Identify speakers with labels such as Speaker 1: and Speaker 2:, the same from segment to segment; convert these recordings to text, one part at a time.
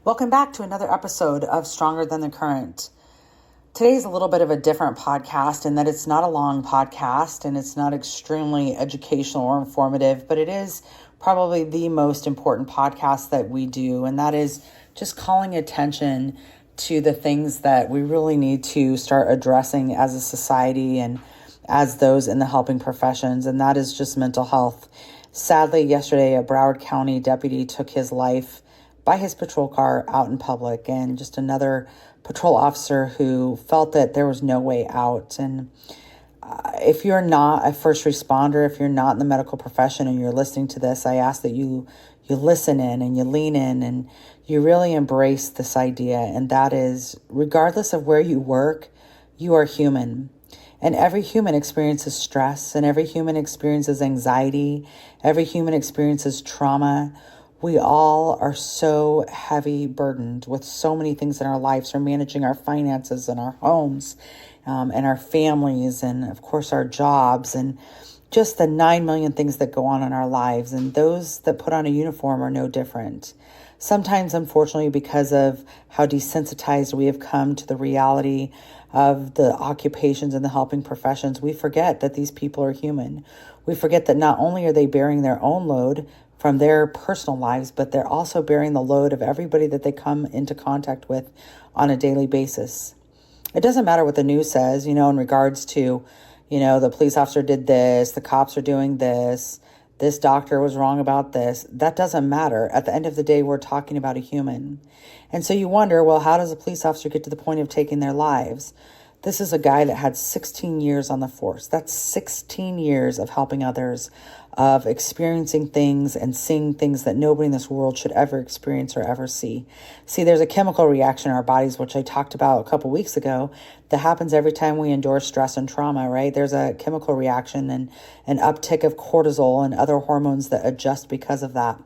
Speaker 1: Welcome back to another episode of Stronger Than the Current. Today's a little bit of a different podcast in that it's not a long podcast and it's not extremely educational or informative, but it is probably the most important podcast that we do, and that is just calling attention to the things that we really need to start addressing as a society and as those in the helping professions, and that is just mental health. Sadly, yesterday, a Broward County deputy took his life by his patrol car out in public, and just another patrol officer who felt that there was no way out. And if you're not a first responder, if you're not in the medical profession and you're listening to this, I ask that you listen in and you lean in and you really embrace this idea. And that is, regardless of where you work, you are human. And every human experiences stress, and every human experiences anxiety. Every human experiences trauma. We all are so heavy burdened with so many things in our lives, from managing our finances and our homes and our families and, of course, our jobs and just the 9 million things that go on in our lives. And those that put on a uniform are no different. Sometimes, unfortunately, because of how desensitized we have come to the reality of the occupations and the helping professions, we forget that these people are human. We forget that not only are they bearing their own load from their personal lives, but they're also bearing the load of everybody that they come into contact with on a daily basis. It doesn't matter what the news says, in regards to, the police officer did this, the cops are doing this doctor was wrong about this. That doesn't matter. At the end of the day, we're talking about a human. And so you wonder, well, how does a police officer get to the point of taking their lives? This is a guy that had 16 years on the force. That's 16 years of helping others, of experiencing things and seeing things that nobody in this world should ever experience or ever see. See, there's a chemical reaction in our bodies, which I talked about a couple weeks ago, that happens every time we endure stress and trauma, right? There's a chemical reaction and an uptick of cortisol and other hormones that adjust because of that.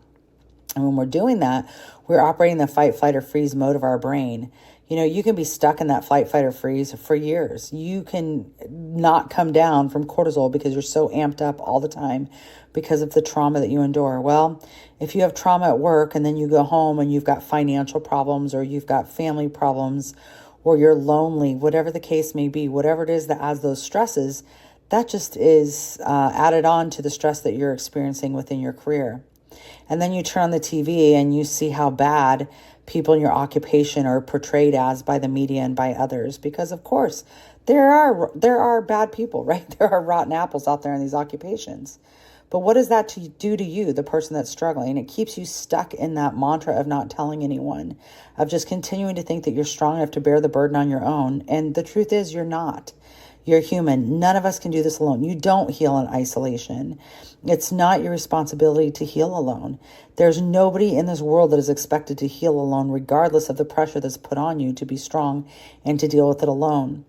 Speaker 1: And when we're doing that, we're operating the fight, flight, or freeze mode of our brain. You can be stuck in that fight, fight, or freeze for years. You can not come down from cortisol because you're so amped up all the time because of the trauma that you endure. Well, if you have trauma at work and then you go home and you've got financial problems or you've got family problems or you're lonely, whatever the case may be, whatever it is that adds those stresses, that just is added on to the stress that you're experiencing within your career. And then you turn on the TV and you see how bad people in your occupation are portrayed as by the media and by others, because of course there are bad people, right? There are rotten apples out there in these occupations. But what does that do to you, the person that's struggling? It keeps you stuck in that mantra of not telling anyone, of just continuing to think that you're strong enough to bear the burden on your own. And the truth is, you're not. You're human. None of us can do this alone. You don't heal in isolation. It's not your responsibility to heal alone. There's nobody in this world that is expected to heal alone, regardless of the pressure that's put on you to be strong and to deal with it alone.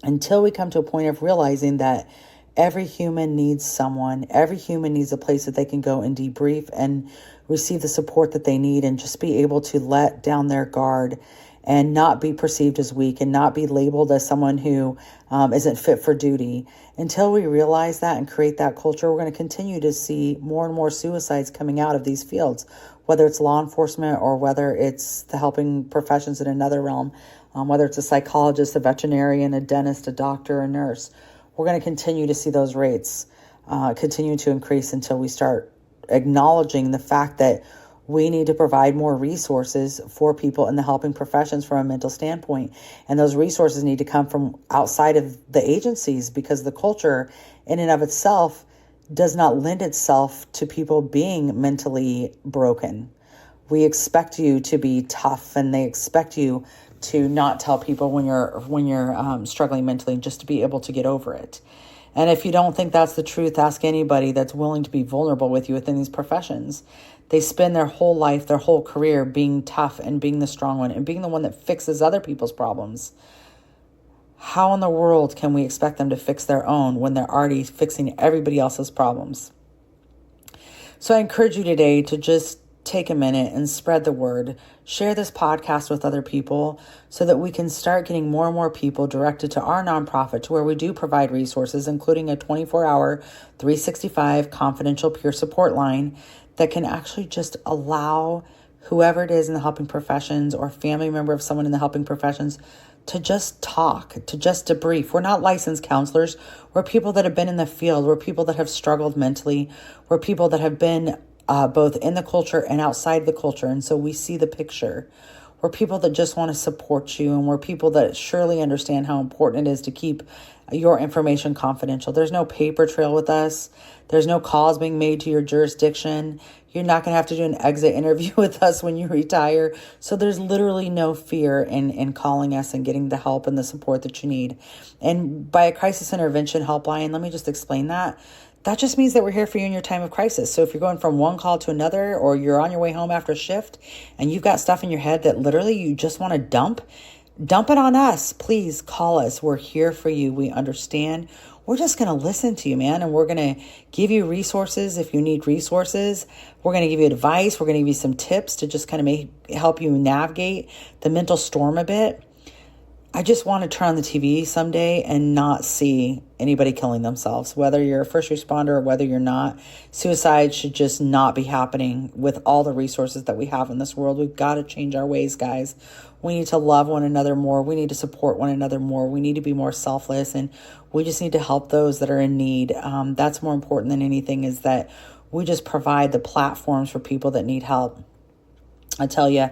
Speaker 1: Until we come to a point of realizing that every human needs someone, every human needs a place that they can go and debrief and receive the support that they need and just be able to let down their guard and not be perceived as weak and not be labeled as someone who isn't fit for duty. Until we realize that and create that culture, we're going to continue to see more and more suicides coming out of these fields, whether it's law enforcement or whether it's the helping professions in another realm, whether it's a psychologist, a veterinarian, a dentist, a doctor, a nurse. We're going to continue to see those rates continue to increase until we start acknowledging the fact that we need to provide more resources for people in the helping professions from a mental standpoint. And those resources need to come from outside of the agencies, because the culture in and of itself does not lend itself to people being mentally broken. We expect you to be tough, and they expect you to not tell people when you're struggling mentally, just to be able to get over it. And if you don't think that's the truth, ask anybody that's willing to be vulnerable with you within these professions. They spend their whole life, their whole career being tough and being the strong one and being the one that fixes other people's problems. How in the world can we expect them to fix their own when they're already fixing everybody else's problems? So I encourage you today to just take a minute and spread the word. Share this podcast with other people so that we can start getting more and more people directed to our nonprofit, to where we do provide resources, including a 24-hour, 365 confidential peer support line that can actually just allow whoever it is in the helping professions or family member of someone in the helping professions to just talk, to just debrief. We're not licensed counselors. We're people that have been in the field. We're people that have struggled mentally. We're people that have been both in the culture and outside the culture. And so we see the picture. We're people that just want to support you. And we're people that surely understand how important it is to keep your information confidential. There's no paper trail with us. There's no calls being made to your jurisdiction. You're not going to have to do an exit interview with us when you retire. So there's literally no fear in calling us and getting the help and the support that you need. And by a crisis intervention helpline, let me just explain that. That just means that we're here for you in your time of crisis. So if you're going from one call to another, or you're on your way home after a shift and you've got stuff in your head that literally you just want to dump it on us. Please call us. We're here for you. We understand. We're just going to listen to you, man. And we're going to give you resources if you need resources. We're going to give you advice. We're going to give you some tips to just kind of help you navigate the mental storm a bit. I just want to turn on the TV someday and not see anybody killing themselves, whether you're a first responder or whether you're not. Suicide should just not be happening with all the resources that we have in this world. We've got to change our ways, guys. We need to love one another more. We need to support one another more. We need to be more selfless, and we just need to help those that are in need. That's more important than anything, is that we just provide the platforms for people that need help. I tell you,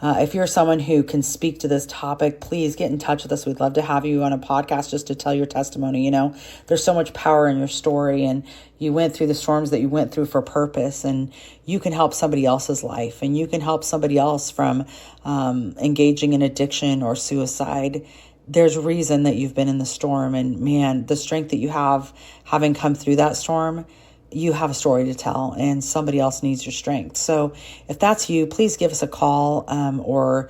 Speaker 1: if you're someone who can speak to this topic, please get in touch with us. We'd love to have you on a podcast just to tell your testimony. You know, there's so much power in your story, and you went through the storms that you went through for purpose, and you can help somebody else's life, and you can help somebody else from engaging in addiction or suicide. There's reason that you've been in the storm, and man, the strength that you have having come through that storm, you have a story to tell, and somebody else needs your strength. So if that's you, please give us a call or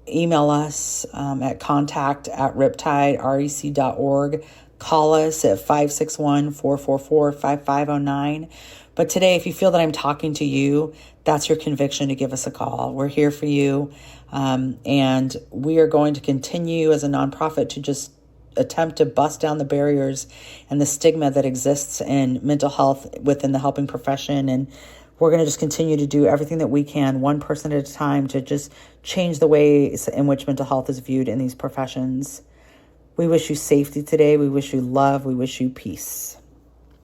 Speaker 1: email us at contact@riptiderec.org. Call us at 561-444-5509. But today, if you feel that I'm talking to you, that's your conviction to give us a call. We're here for you. And we are going to continue as a nonprofit to just attempt to bust down the barriers and the stigma that exists in mental health within the helping profession. And we're going to just continue to do everything that we can, one person at a time, to just change the ways in which mental health is viewed in these professions. We wish you safety today. We wish you love. We wish you peace.